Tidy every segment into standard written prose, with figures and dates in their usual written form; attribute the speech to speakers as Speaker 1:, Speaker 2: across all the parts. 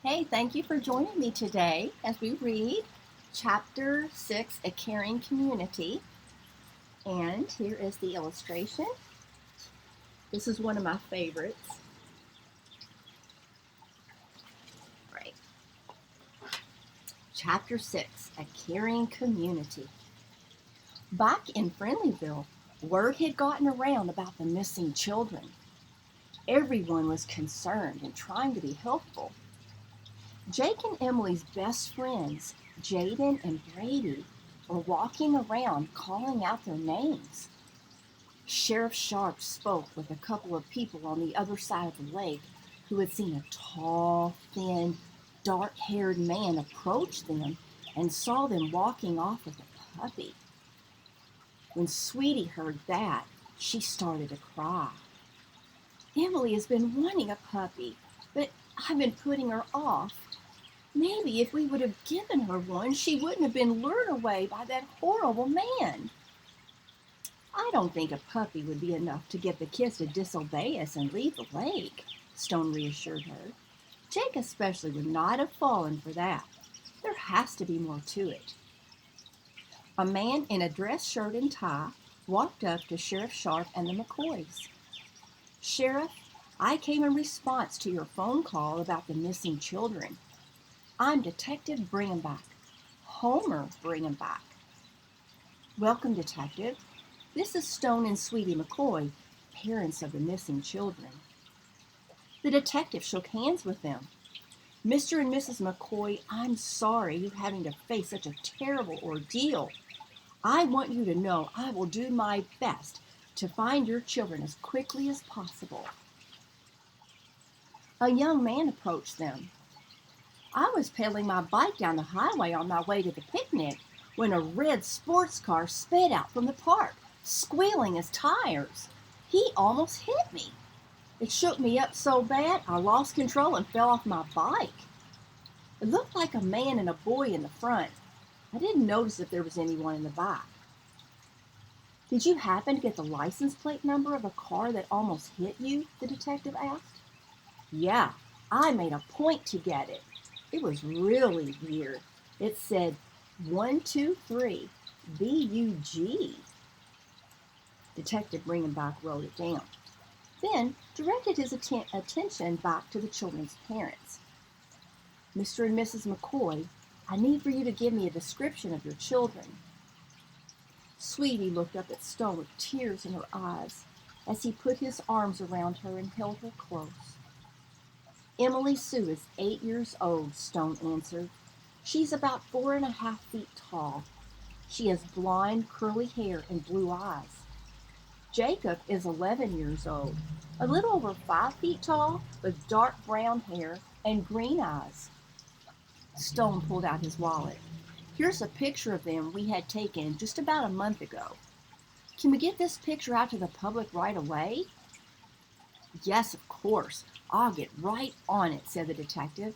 Speaker 1: Hey, thank you for joining me today as we read Chapter 6, A Caring Community. And here is the illustration. This is one of my favorites. Right. Chapter 6, A Caring Community. Back in Friendlyville, word had gotten around about the missing children. Everyone was concerned and trying to be helpful. Jake and Emily's best friends, Jaden and Brady, were walking around calling out their names. Sheriff Sharp spoke with a couple of people on the other side of the lake who had seen a tall, thin, dark-haired man approach them and saw them walking off with a puppy. When Sweetie heard that, she started to cry. Emily has been wanting a puppy, but I've been putting her off. Maybe if we would have given her one, she wouldn't have been lured away by that horrible man. I don't think a puppy would be enough to get the kids to disobey us and leave the lake, Stone reassured her. Jake especially would not have fallen for that. There has to be more to it. A man in a dress shirt and tie walked up to Sheriff Sharp and the McCoys. Sheriff, I came in response to your phone call about the missing children. I'm Detective Bring'em-Back, Homer Bring'em-Back. Welcome, Detective. This is Stone and Sweetie McCoy, parents of the missing children. The detective shook hands with them. Mr. and Mrs. McCoy, I'm sorry you're having to face such a terrible ordeal. I want you to know I will do my best to find your children as quickly as possible. A young man approached them. I was pedaling my bike down the highway on my way to the picnic when a red sports car sped out from the park, squealing his tires. He almost hit me. It shook me up so bad I lost control and fell off my bike. It looked like a man and a boy in the front. I didn't notice if there was anyone in the back. Did you happen to get the license plate number of a car that almost hit you? The detective asked. Yeah, I made a point to get it. It was really weird. It said 123 BUG. Detective Bring'em-Back wrote it down, then directed his attention back to the children's parents. Mr. and Mrs. McCoy, I need for you to give me a description of your children. Sweetie looked up at Stone with tears in her eyes as he put his arms around her and held her close. Emily Sue is 8 years old, Stone answered. She's about 4.5 feet tall. She has blonde, curly hair and blue eyes. Jacob is 11 years old, a little over 5 feet tall, with dark brown hair and green eyes. Stone pulled out his wallet. Here's a picture of them we had taken just about a month ago. Can we get this picture out to the public right away? Yes, of course. I'll get right on it, said the detective.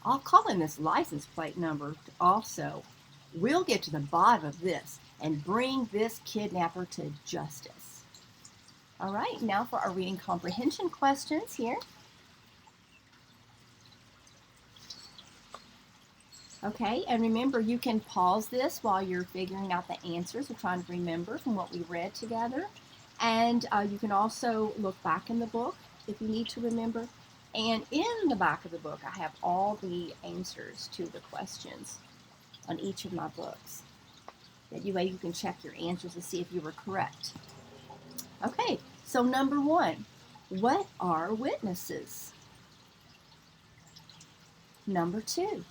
Speaker 1: I'll call in this license plate number also. We'll get to the bottom of this and bring this kidnapper to justice. All right, now for our reading comprehension questions here. Okay, and remember you can pause this while you're figuring out the answers or trying to remember from what we read together. And you can also look back in the book if you need to remember. And in the back of the book, I have all the answers to the questions on each of my books. That way you can check your answers to see if you were correct. Okay, so number 1, what are witnesses? Number 2,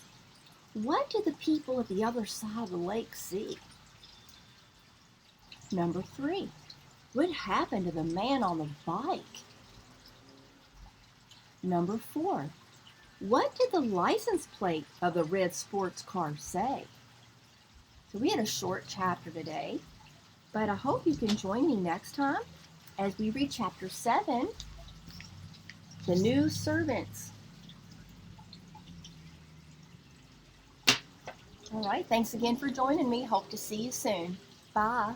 Speaker 1: what did the people at the other side of the lake see? Number 3, what happened to the man on the bike? Number 4, what did the license plate of the red sports car say? So we had a short chapter today, but I hope you can join me next time as we read Chapter 7, The New Servants. All right, thanks again for joining me. Hope to see you soon. Bye.